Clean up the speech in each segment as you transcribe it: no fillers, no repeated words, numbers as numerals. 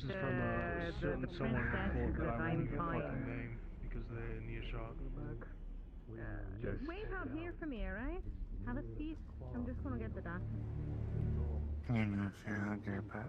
This is from a certain someone who quote that I won't even fucking name because they're in earshot. Just wait out here for me, alright? Have a seat. I'm just gonna get the doctor. I don't know if you're hungry, but I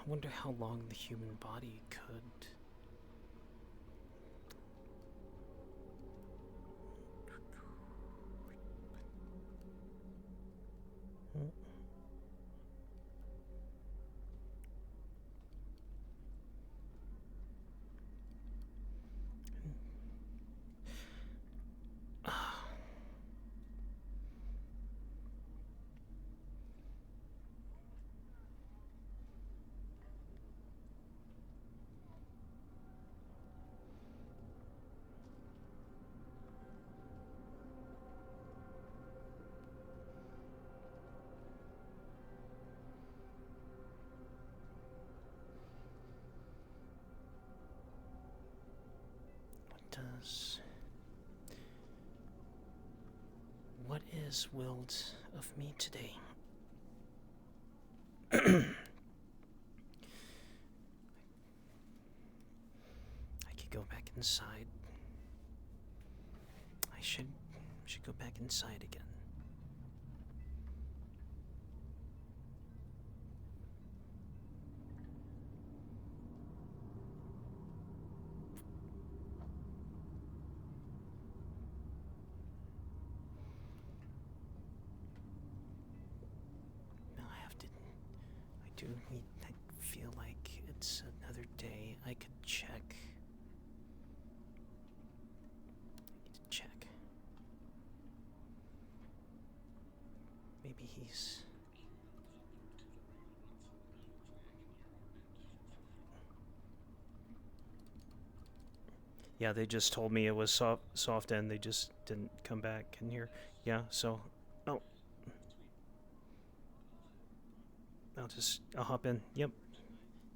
wonder how long the human body could. What is willed of me today? I could go back inside. I should go back inside again. I feel like it's another day. I could check. I need to check. Maybe he's... Yeah, they just told me it was soft end. They just didn't come back in here. Yeah, so... Oh. I'll hop in. Yep.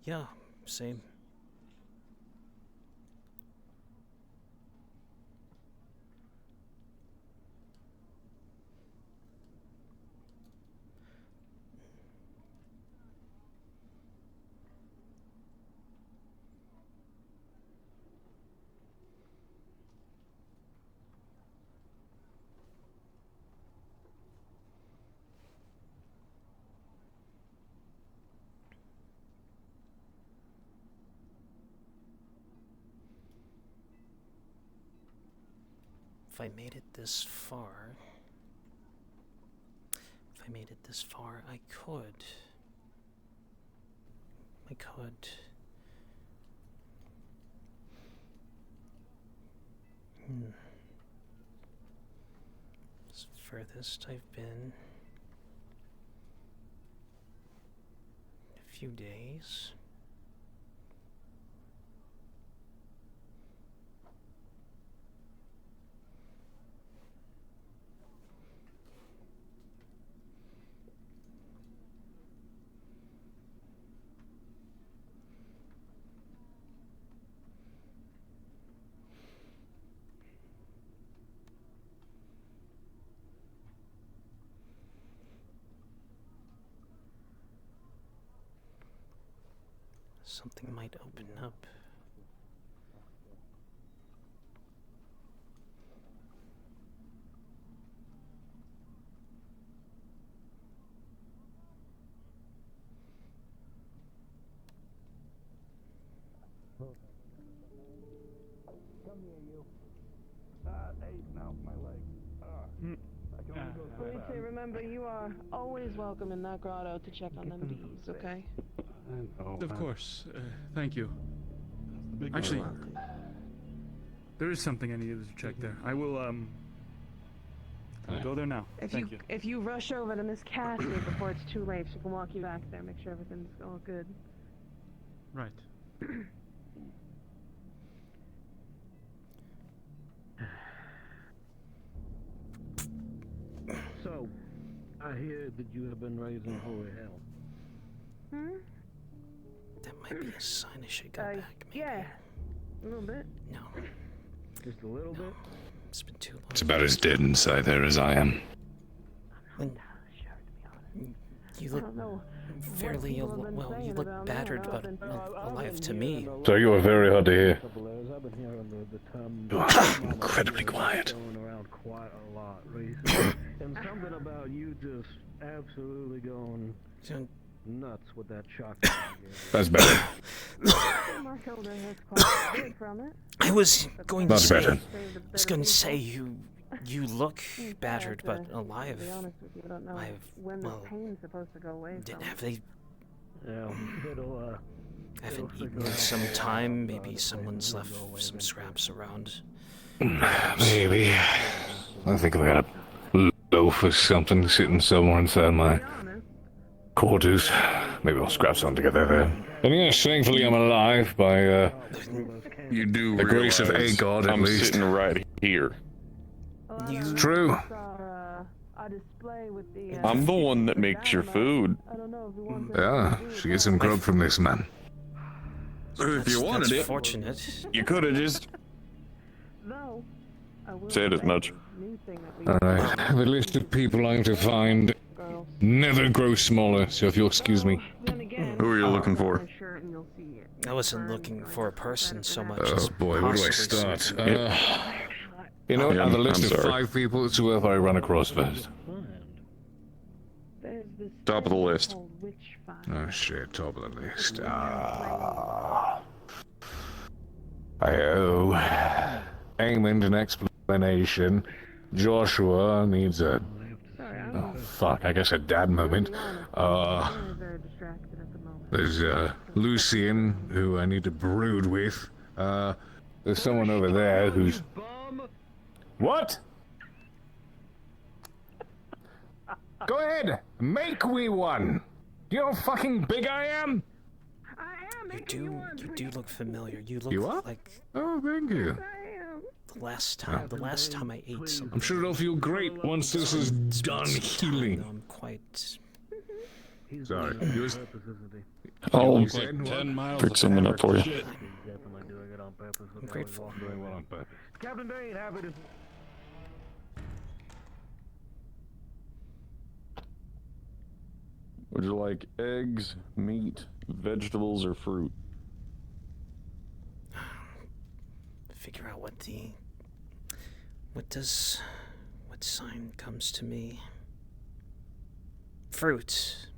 Yeah, same. If I made it this far, I could. It's the furthest I've been. A few days. Something might open up. Come here, you. Hey, now my leg. I Felice, remember, you are always welcome in that grotto to check on them bees, okay? Of course. Thank you. Actually, there is something I needed to check there. I will, I'll go there now. Thank you. If you rush over to Miss Cassie before it's too late, she can walk you back there, make sure everything's all good. Right. So, I hear that you have been raising holy hell. Hmm? That might be a sign I should go back, maybe. Yeah. A little bit. No. Just a little bit? It's been too long. It's about as dead inside there as I am. And you look fairly, well, you look battered but alive to me. So you are very hard to hear. You are incredibly quiet. Around quite a lot recently. And something about you just absolutely going nuts with that chocolate. That's better. My shoulder hurts quite a bit from it. I was going to Much say, better. I was going to say you look battered but alive. To be honest with you, I don't know when the pain's supposed to go away from. Have they? Yeah, it'll Haven't eaten in some time. Maybe someone's left some scraps around. Maybe. I think I got a loaf or something sitting somewhere inside my quarters. Maybe I'll scrap something together there. And yes, thankfully I'm alive by You do the grace of a god at I'm least. sitting right here. It's true. I'm the one that makes your food. Yeah, should get some grub from this man. If you wanted it, fortunate. you could have just said as much. Alright, the list of people I'm to find never grows smaller, so if you'll excuse me. Who are you looking for? I wasn't looking for a person so much Oh as boy, where do I possibly start? some- You know, Yeah, on the list I'm of sorry. 5 people, it's whoever I run across first. Top of the list. Oh shit, top of the list. I aiming an explanation. Joshua needs a... Oh, fuck, I guess a dad moment. There's, Lucian, who I need to brood with. There's someone over there who's... What? Go ahead, make me one! You know how fucking big I am? You do look familiar. You look You are? like Oh, thank you. the last time I ate something. I'm sure it'll feel great once this is done healing. I'm quite... Sorry, you was... I'll said, 10 miles pick something up for you. I'm grateful. Captain Dane, happy to... Would you like eggs, meat, vegetables, or fruit? Figure out what sign comes to me. Fruit.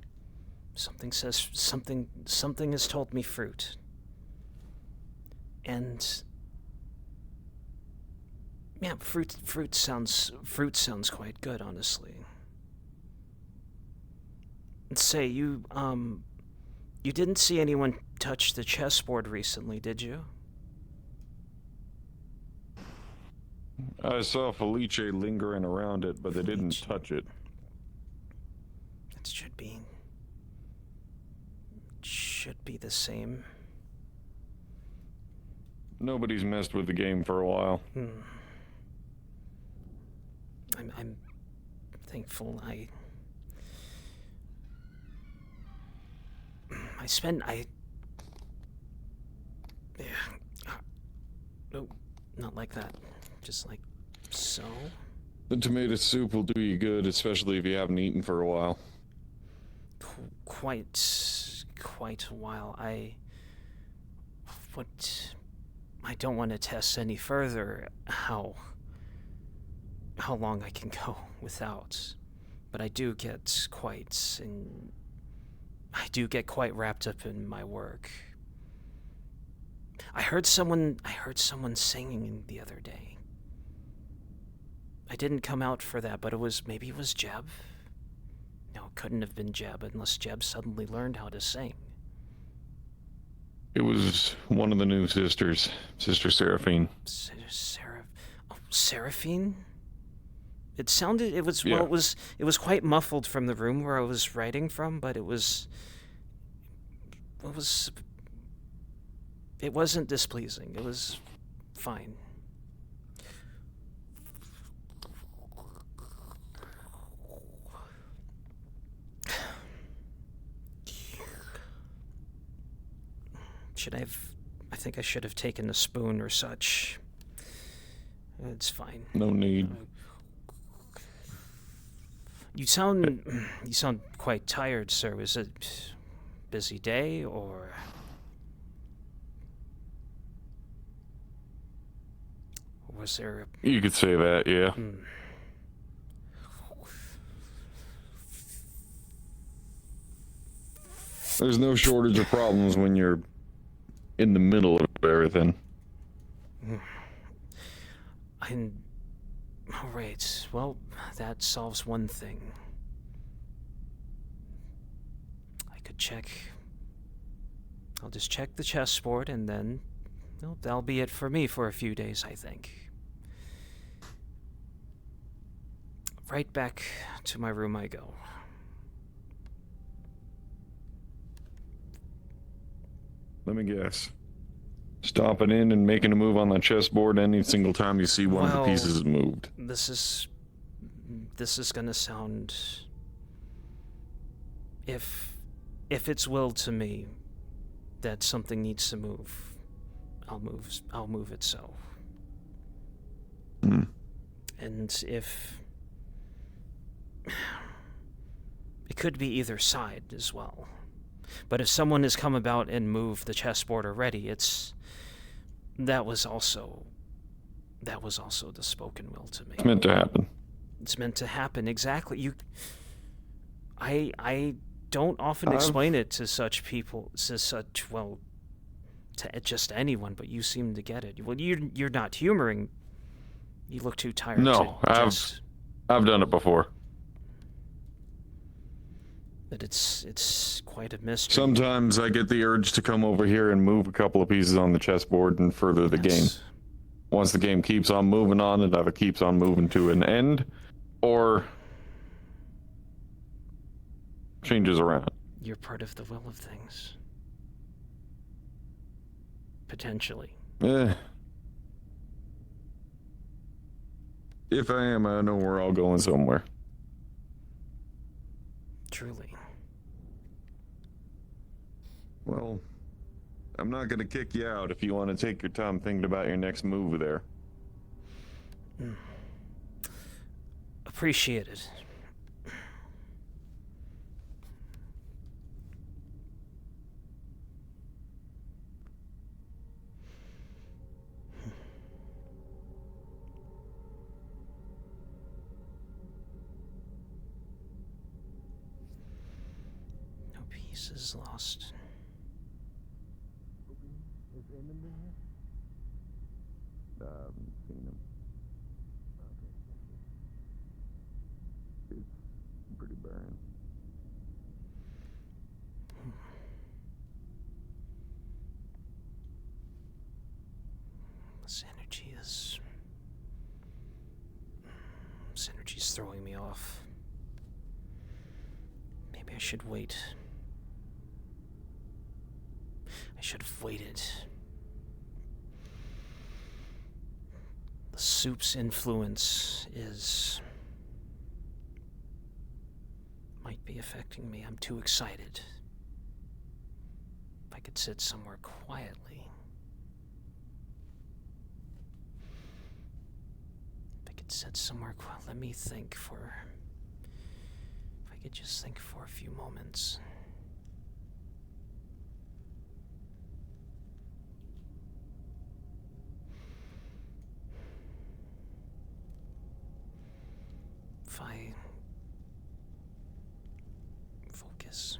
Something says something has told me fruit. And yeah, fruit sounds quite good, honestly. And say you didn't see anyone touch the chessboard recently, did you? I saw Felice lingering around it, but they didn't touch it. It should be the same. Nobody's messed with the game for a while. I'm thankful no, not like that. Just like so. The tomato soup will do you good, especially if you haven't eaten for a while. Quite a while. I don't want to test any further how long I can go without, but I do get quite wrapped up in my work. I heard someone singing the other day. I didn't come out for that, but maybe it was Jeb. No, it couldn't have been Jeb unless Jeb suddenly learned how to sing. It was one of the new sisters, Sister Seraphine. Seraphine? It sounded, it was, yeah. well, it was quite muffled from the room where I was writing from, but it wasn't displeasing. It was fine. I think I should have taken a spoon or such. It's fine. No need. You sound quite tired, sir. Was it a busy day, or was there You could say that, yeah. There's no shortage of problems when you're in the middle of everything. All right. Well, that solves one thing. I could check. I'll just check the chessboard, and then, well, that'll be it for me for a few days, I think. Right back to my room I go. Let me guess. Stomping in and making a move on the chessboard any single time you see one of the pieces is moved. This is gonna sound... If it's willed to me that something needs to move, I'll move it so. And if... It could be either side as well. But if someone has come about and moved the chessboard already, that was also the spoken will to me. It's meant to happen. It's meant to happen, exactly. I don't often explain it to such people, to just anyone, but you seem to get it. Well, you're not humoring. You look too tired. No, I've done it before. But it's quite a mystery. Sometimes I get the urge to come over here and move a couple of pieces on the chessboard and further the game. Once the game keeps on moving on, it either keeps on moving to an end, or changes around. You're part of the will of things. Potentially. If I am, I know we're all going somewhere. Truly. Well, I'm not going to kick you out if you want to take your time thinking about your next move there. Appreciate it. No pieces lost. Is Eamon in here? I haven't seen him. It's pretty barren. This energy's throwing me off. Maybe I should wait. I should have waited. The soup's influence might be affecting me. I'm too excited. If I could sit somewhere quietly. If I could sit somewhere quiet. Let me think if I could just think for a few moments. If I focus.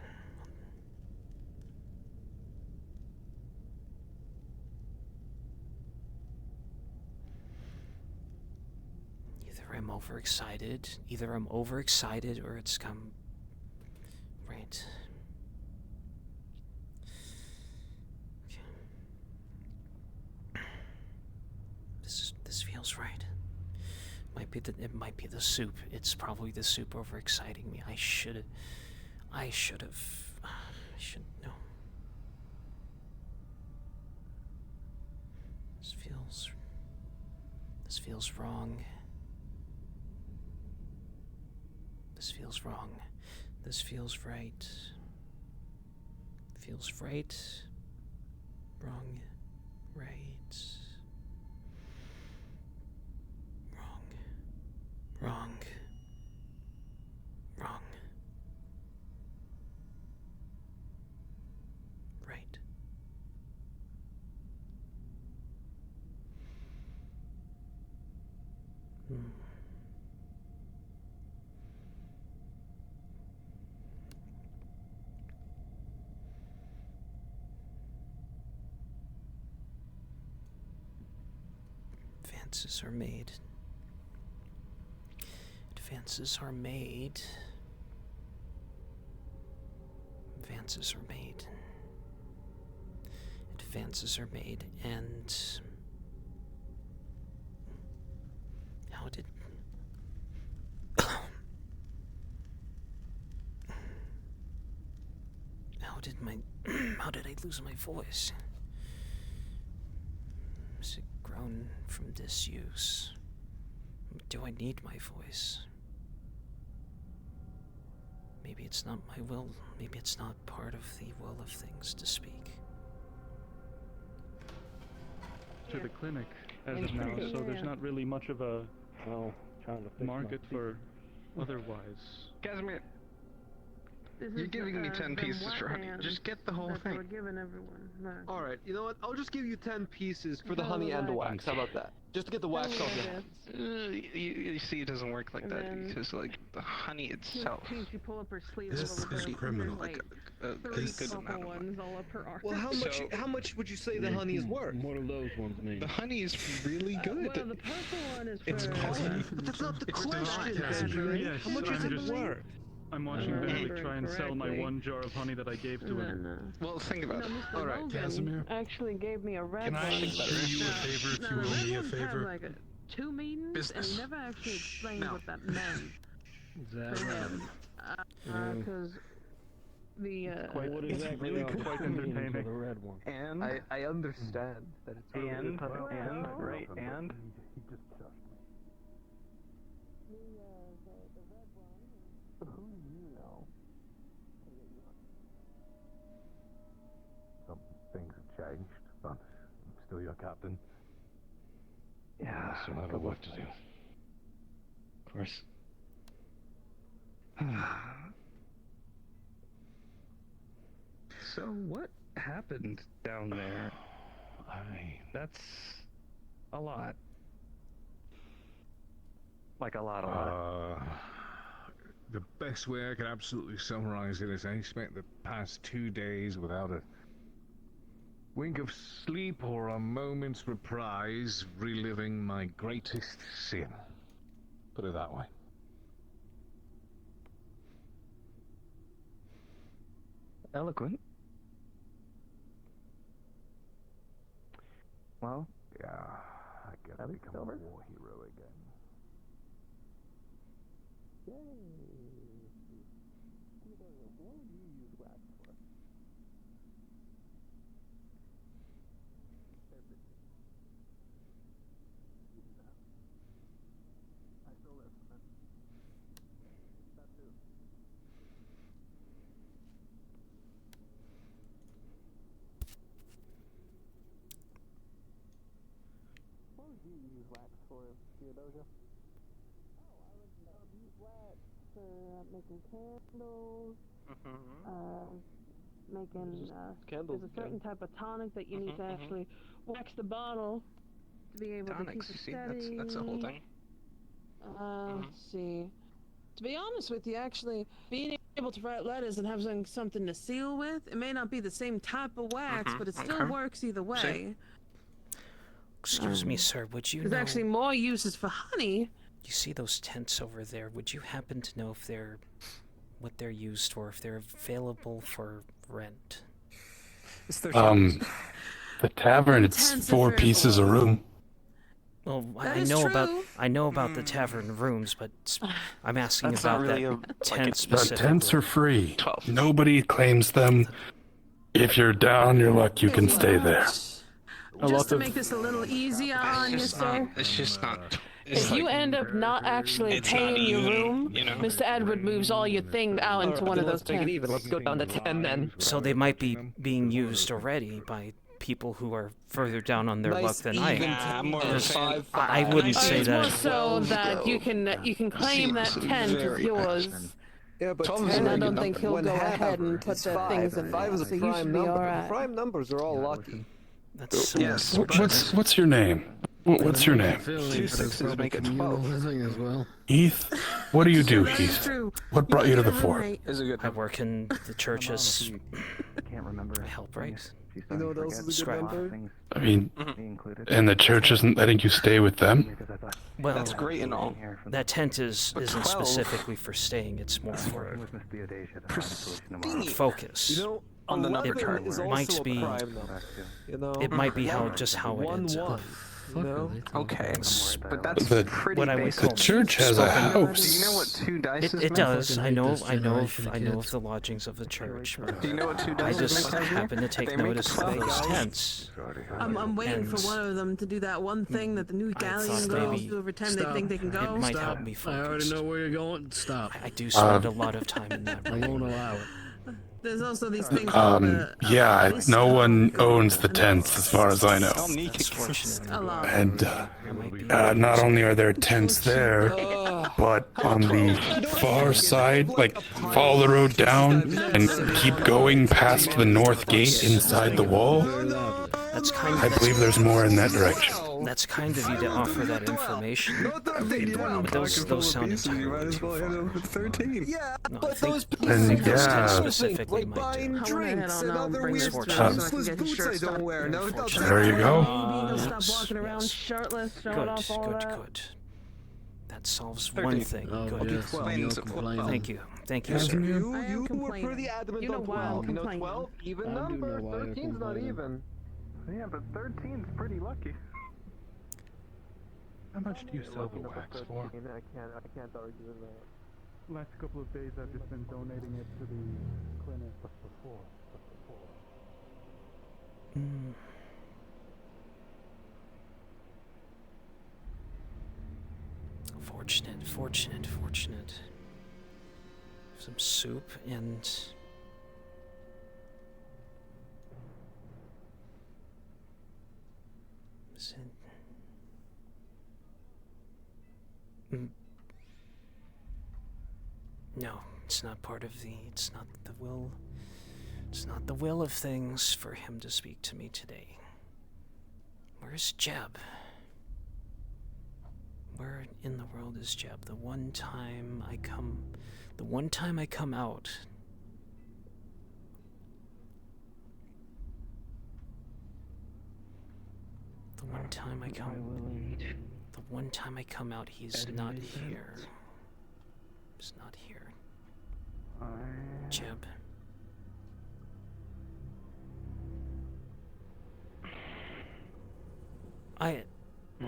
Either I'm overexcited. Either I'm overexcited or it's come... Right. This feels right. It might be the soup. It's probably the soup overexciting me. I should know. This feels wrong. This feels wrong. This feels right. Feels right. Wrong. Right. Wrong. Wrong. Right. Advances are made. Advances are made. Advances are made. Advances are made, and how did how did I lose my voice? Is it grown from disuse? Do I need my voice? Maybe it's not my will. Maybe it's not part of the will of things to speak. To the clinic as of now, so there's not really much of a market for otherwise. Casimir, you're giving me 10 pieces for honey. Just get the whole thing. We're giving everyone. All right, you know what? I'll just give you 10 pieces for the honey and the wax. How about that? Just to get the wax off your hands. You see, it doesn't work like that because, like, the honey itself. You pull up her sleeve This is criminal. Like a good amount of money. all up her arm. Well, how much would you say the honey is worth? What are those ones mean? The honey is really good. Well, the purple one is for... It's potent. But that's not the It's question, not, Casimir. yes, How much is it worth? I'm watching Bailey try and sell my correctly. 1 jar of honey that I gave to her. Well, think about it. Mr. All right, Logan Casimir. actually gave me a red Can one. I do you a favor if you the owe red me a ones had, favor? like, 2 meetings, and Business. he never actually explained No. what that meant Is that for right? him. Because the, What It's exactly really are the quite meanings of entertaining. the red one? and I understand that it's really and good. right and Some things have changed, but I'm still your captain. yeah, Still have a work to do. of course. So what happened down there? That's a lot. Like a lot. The best way I can absolutely summarize it is I spent the past 2 days without a wink of sleep or a moment's reprise, reliving my greatest sin. Put it that way. Eloquent. Well, Yeah, I gotta become a war hero again. making candles, making, Candles. there's a certain type of tonic that you need to actually wax the bottle to be able tonics, to you keep it see, steady. that's the whole thing. Let's see. To be honest with you, actually, being able to write letters and have something to seal with, it may not be the same type of wax, but it still works either way. Excuse me, sir, would you There's know... actually more uses for honey You see those tents over there? Would you happen to know if they're what they're used for? If they're available for rent? The tavern, it's 4 pieces a room. Well, I know about the tavern rooms, but I'm asking That's about not really that a- tent like a- specifically. The tents are free. Nobody claims them. If you're down your luck, you can stay there. Just to make this a little easier on you, sir. It's just not. If you end up not actually paying your room, Mr. Edward moves all your things out into one of those Let's make it tents. even. Let's go down to 10 then. So they might be being used already by people who are further down on their luck than I am. I wouldn't say It's more that. so that you can claim that tent as yours. Yeah, but And I don't think he'll go ahead and put the things in there, 5 is a so you prime should be number. alright. Prime numbers are all lucky. That's so Yes. What's your name? What's your name? 2 6s make it 12. As well. Heath? What do you do, Heath? What brought you to the fort? Is a good I work in the church as Can't remember. help, right? You know what else is a good Scribe. number? I mean, and the church isn't letting you stay with them? Well, That's great and all. that tent isn't 12. specifically for staying. It's more for Pristine. focus. You know, On the number 11 chart. is Might also a be- prime number. You know, It might be how it 1, ends up. 1, you know? Okay, but that's The- pretty What I would basic. call church has a Do house. you know what 2 dice It make? does. I know generation of of kids. the lodgings of the church. But Do you know what 2 I dice just make? happen to take They make notice of 12 those dice. tents. I'm waiting for And- one of them to do that one thing that the new galleon thought girls maybe- do every time they Stop. think they can It go. might help me I already focus. know where you're going. Stop. I do spend a lot of time in that I room. won't allow it. There's also these things called Yeah, no one owns the tents as far as I know. That's fortunate. a lot. And There might be- not only are there tents there, but on the far side, like follow the road down and keep going past the north gate inside the wall. That's kind I believe there's more in that direction. That's kind of you to offer that information. But those sound entirely too far. 13. Yeah, No, I but think- those And pieces yeah. specifically like might do. buying I drinks and other bring weird this fortune. so I can useless get his boots shirt I don't wear. No, it doesn't. There you go. Maybe he'll Yes, stop walking around yes. shirtless, showing Good, off all good, that. good. That solves 13. one thing. Oh, Good. yes. Explains no it. complaining. Thank you. Thank you, You, sir. I am you were complaining. pretty adamant You know on why I'm 12. You know, complaining. 12, even I do number. know why you're 13's not complaining. even. Yeah, but 13's pretty lucky. How much do you sell the wax for? I can't argue with that. Last couple of days I've just been donating it to the clinic. Mm. Fortunate, fortunate, fortunate. Some soup and... Is it... No, it's not part of the... It's not the will... It's not the will of things for him to speak to me today. Where's Jeb? Where in the world is Jeb? The one time I come out. The one time I come out, he's not here. He's not here. Jeb.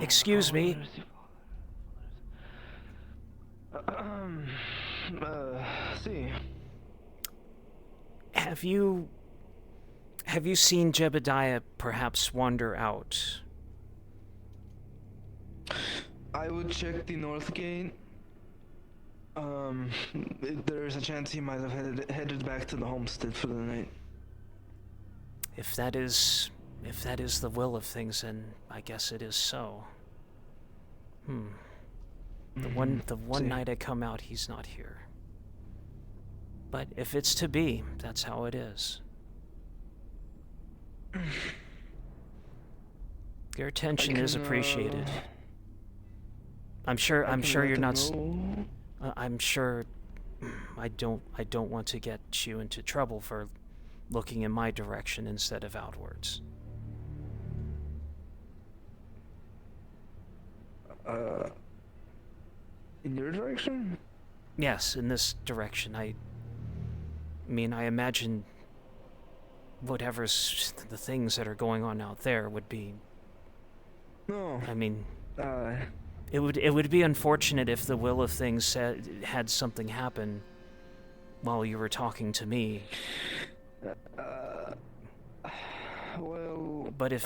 Excuse me. See. Have you seen Jebediah perhaps wander out? I would check the north gate. There's a chance he might have headed back to the homestead for the night. If that is the will of things, then I guess it is so. The one night I come out, he's not here. But if it's to be, that's how it is. Your attention is appreciated. I'm sure you're not. I'm sure. I don't want to get you into trouble for looking in my direction instead of outwards. In your direction? Yes, in this direction. I mean, I imagine whatever's the things that are going on out there would be... No. I mean, it would be unfortunate if the will of things had something happen while you were talking to me. Well, but if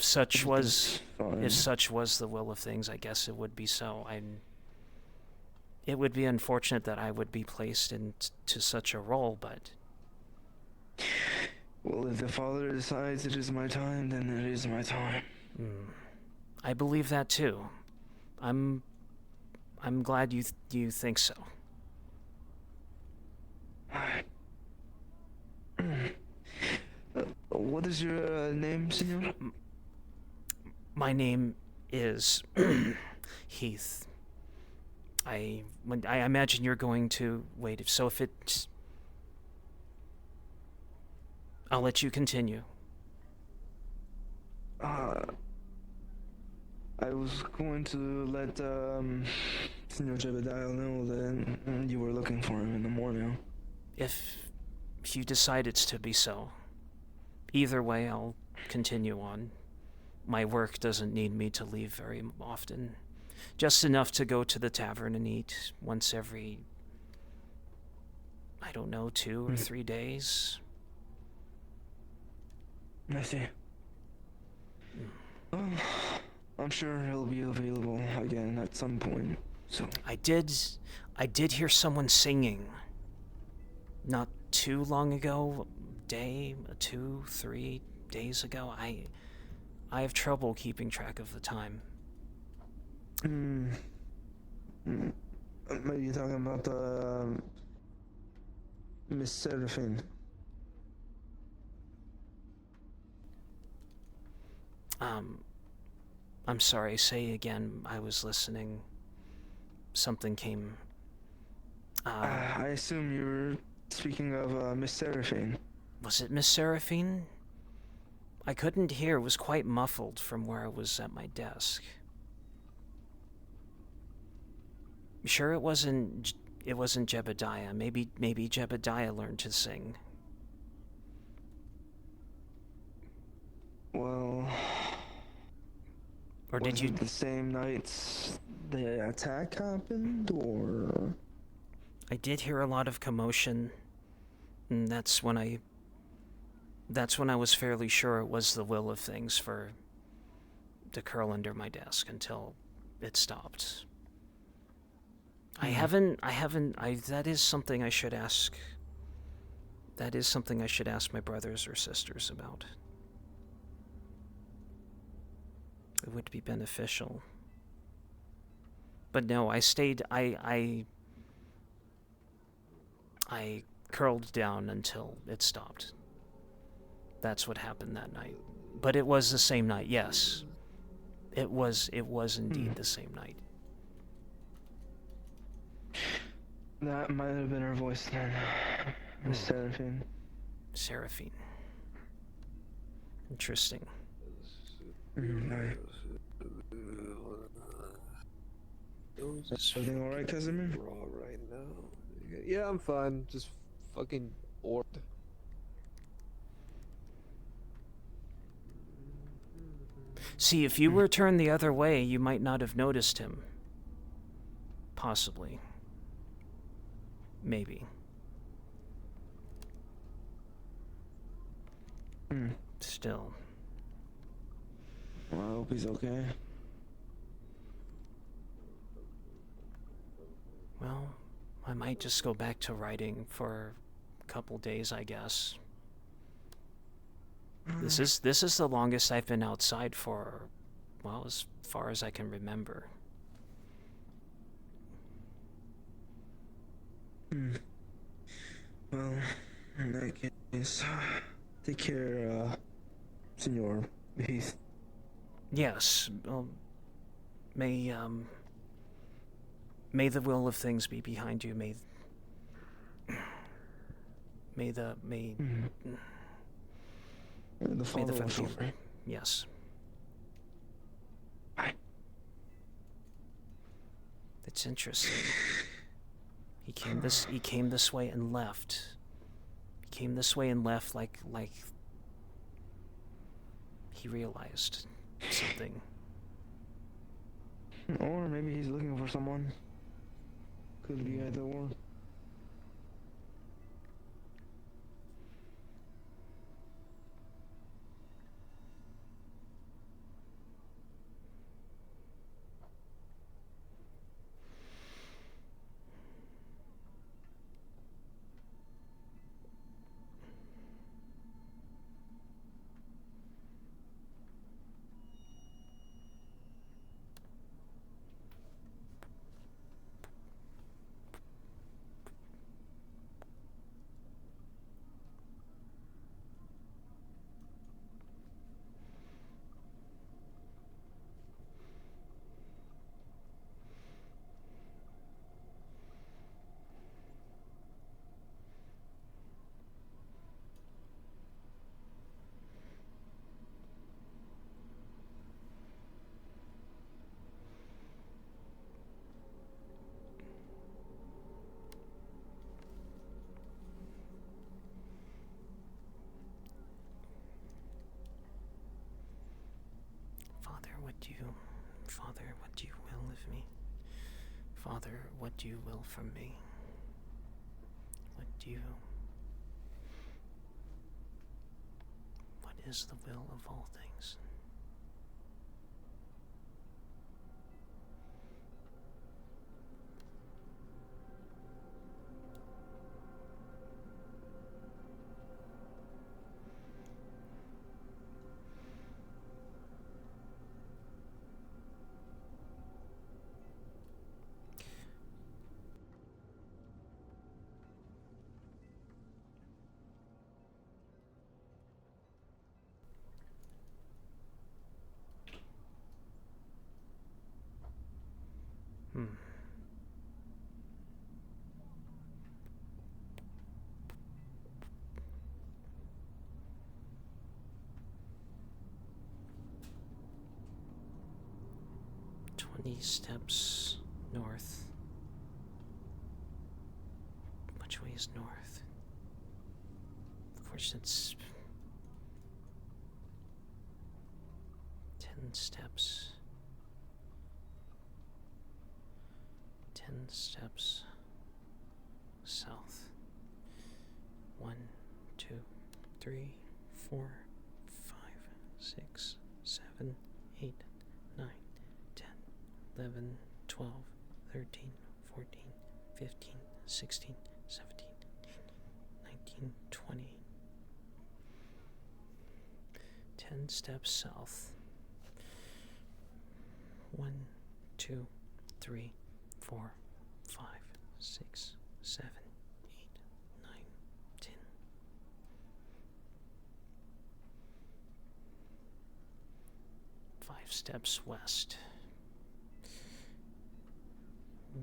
such was fine. if such was the will of things, I guess it would be so. It would be unfortunate that I would be placed into such a role, but... Well, if the Father decides it is my time, then it is my time. I believe that too. I'm glad you think so. What is your name, senor? My name is Heath. I imagine you're going to wait. If it's, I'll let you continue. I was going to let Senor Jebediah know that you were looking for him in the morning. If you decide it's to be so, either way, I'll continue on. My work doesn't need me to leave very often. Just enough to go to the tavern and eat once every, I don't know, 2 or 3 days. I see. Well, I'm sure he'll be available again at some point. So I did hear someone singing not too long ago, 2, 3 days ago. I have trouble keeping track of the time. Maybe you're talking about Miss Seraphine. I'm sorry, say again. I was listening. Something came. I assume you were speaking of Miss Seraphine. Was it Miss Seraphine? I couldn't hear. It was quite muffled from where I was at my desk. Sure, it wasn't Jebediah. Maybe Jebediah learned to sing. Well, or did you the same nights the attack happened, or? I did hear a lot of commotion, and that's when I was fairly sure it was the will of things to curl under my desk until it stopped. That is something I should ask. That is something I should ask my brothers or sisters about. It would be beneficial. But no, I stayed, I curled down until it stopped. That's what happened that night. But it was the same night, yes. It was indeed the same night. That might have been her voice then. Miss Seraphine. Seraphine. Interesting. Everything alright, Casimir? Right now. Yeah, I'm fine. Just fucking bored. See, if you were turned the other way, you might not have noticed him. Possibly. Maybe. Still. Well, I hope he's okay. Well, I might just go back to writing for a couple days, I guess. This is the longest I've been outside for, well, as far as I can remember. Well, in that case, take care, Senor Heath. Yes, well, may the will of things be behind you. May the Father watch over you. Yes. It's interesting. He came this way and left. He came this way and left like he realized something. Or maybe he's looking for someone. Could be either or. Father, what do you will of me? Father, what do you will from me? What is the will of all things? Hmm. Steps north. Which way is north? Of course, it's 10 steps. 10 steps south. 1, 2, 3, 4, 5, 6, 7, 8, 9, 10, 11, 12, 13, 14, 15, 16, 17, 19, 20. 10 steps south. 1, 2, 3, 4, 5, 6, 7, 8, 9, 10. 5 steps west.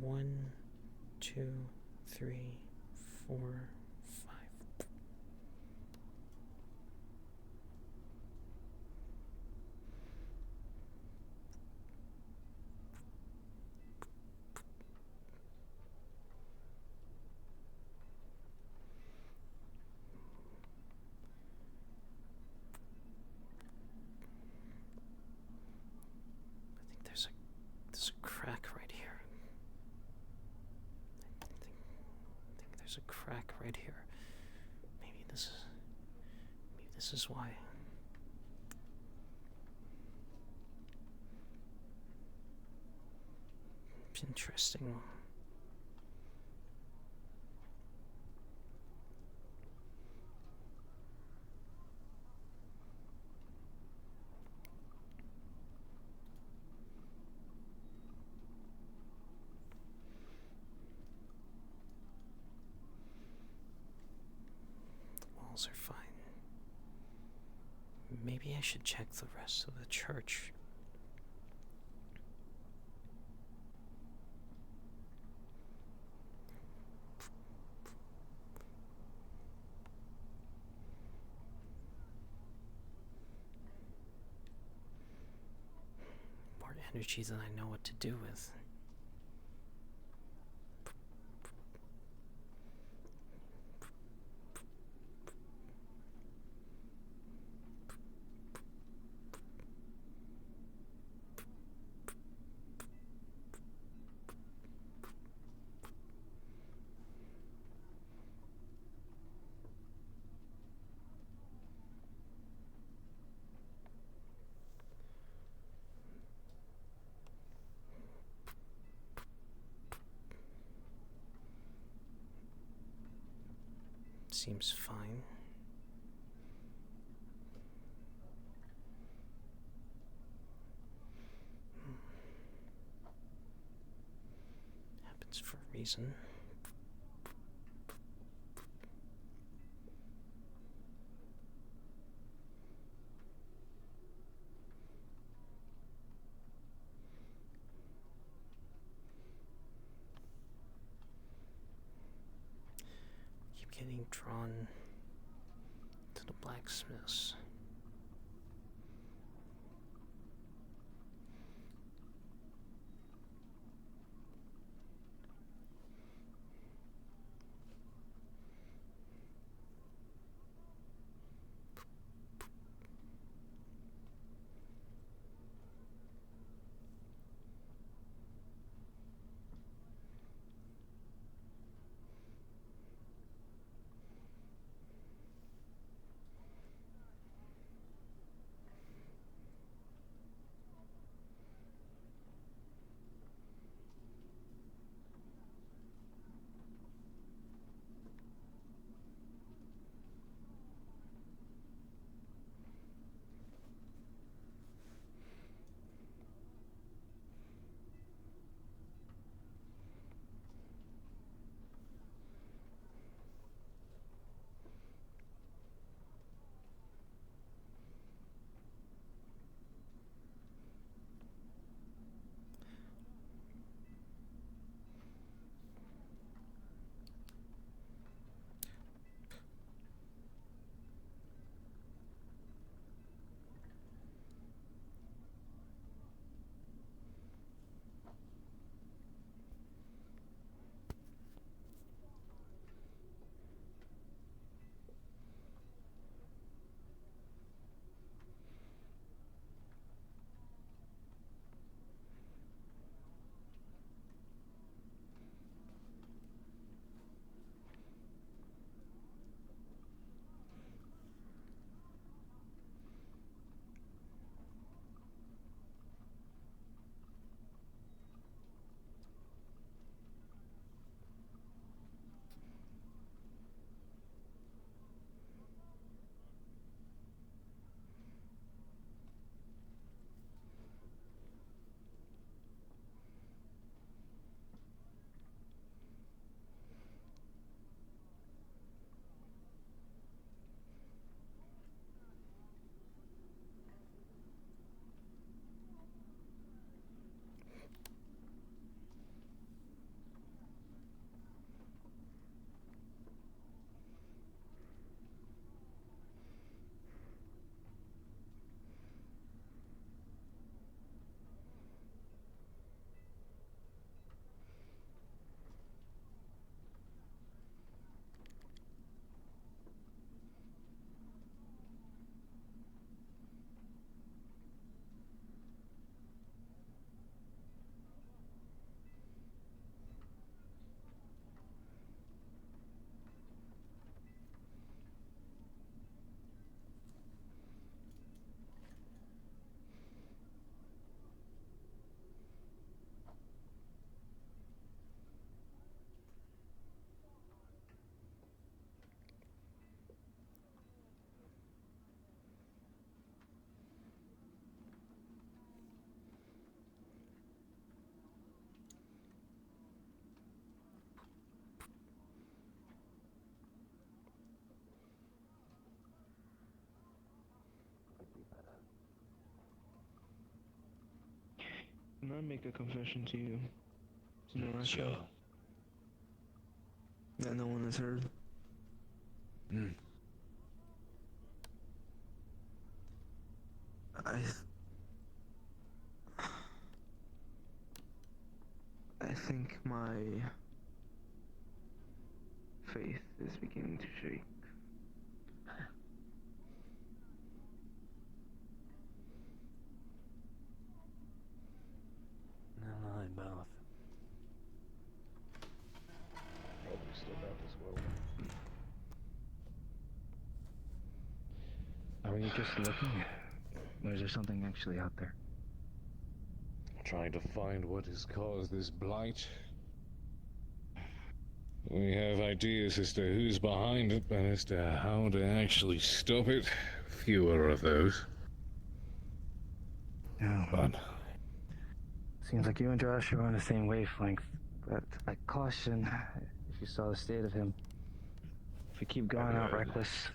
1, 2, 3, 4, 5. I think there's a crack right here. I think there's a crack right here. Maybe this is why. Interesting. Walls are fine. Maybe I should check the rest of the church. More energy than I know what to do with. seems fine. Happens for a reason. Keep getting drawn to the blacksmiths. Can I make a confession to you? Sure. That no one has heard. I think my faith is beginning to shake. No, I both. Probably still about this world. Are you just looking? Or is there something actually out there? Trying to find what has caused this blight. We have ideas as to who's behind it, but as to how to actually stop it, fewer of those. Yeah. But Seems like you and Josh are on the same wavelength, but I caution if you saw the state of him. If you keep going out reckless.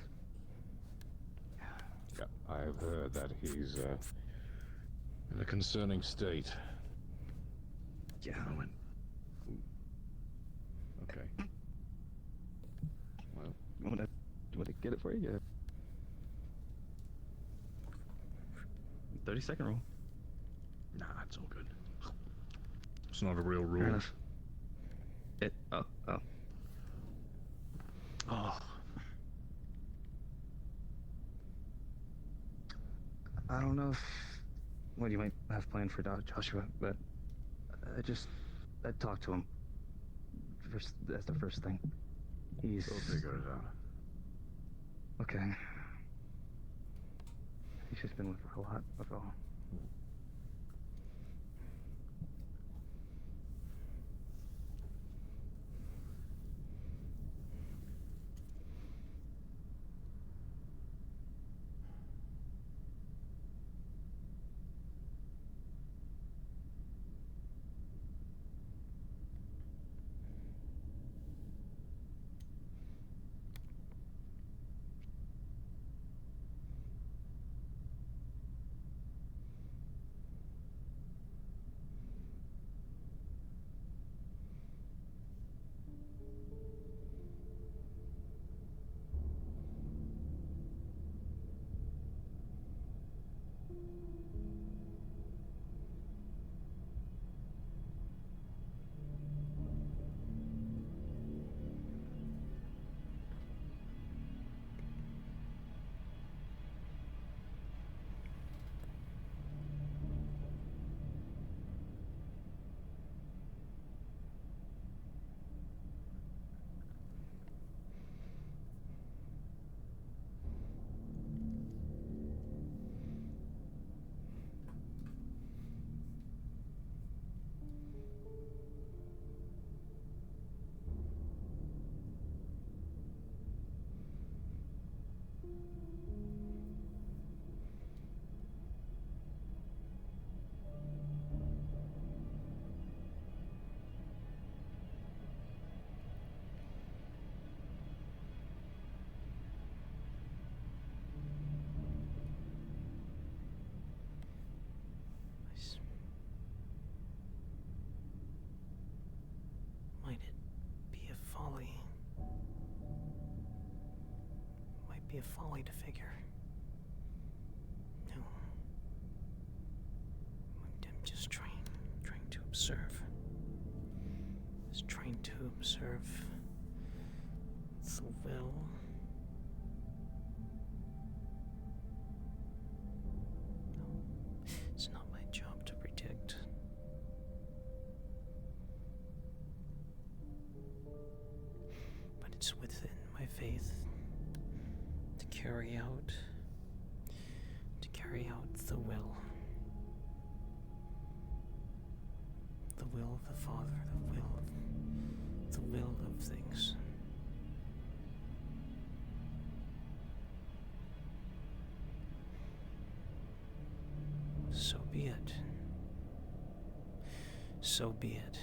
yeah, I've heard that he's in a concerning state. Yeah. Okay. Well, Want to get it for you? Yeah. 30-second rule. nah, it's all good. It's not a real Fair rule. enough. Oh. I don't know what you might have planned for Joshua, but I'd talk to him. First, that's the first thing. We'll figure it out. Okay. He's just been with her a lot, that's all. Might it be a folly? Might be a folly to figure. No. I'm just trying to observe. Just trying to observe the will. No, it's not my job to predict. But it's within my faith to carry out the will. The will of the Father, the will of things. So be it. So be it.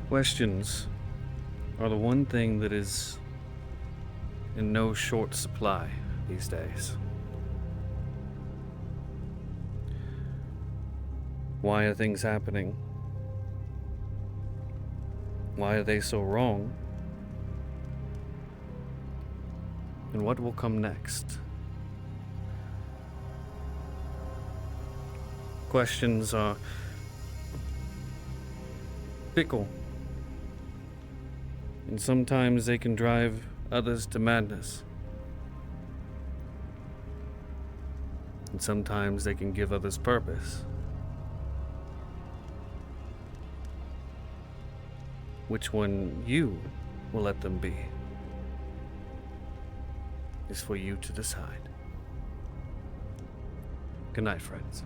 Questions are the one thing that is in no short supply these days. Why are things happening? Why are they so wrong? And what will come next? Questions are fickle, and sometimes they can drive others to madness. And sometimes they can give others purpose. Which one you will let them be is for you to decide. Good night, friends.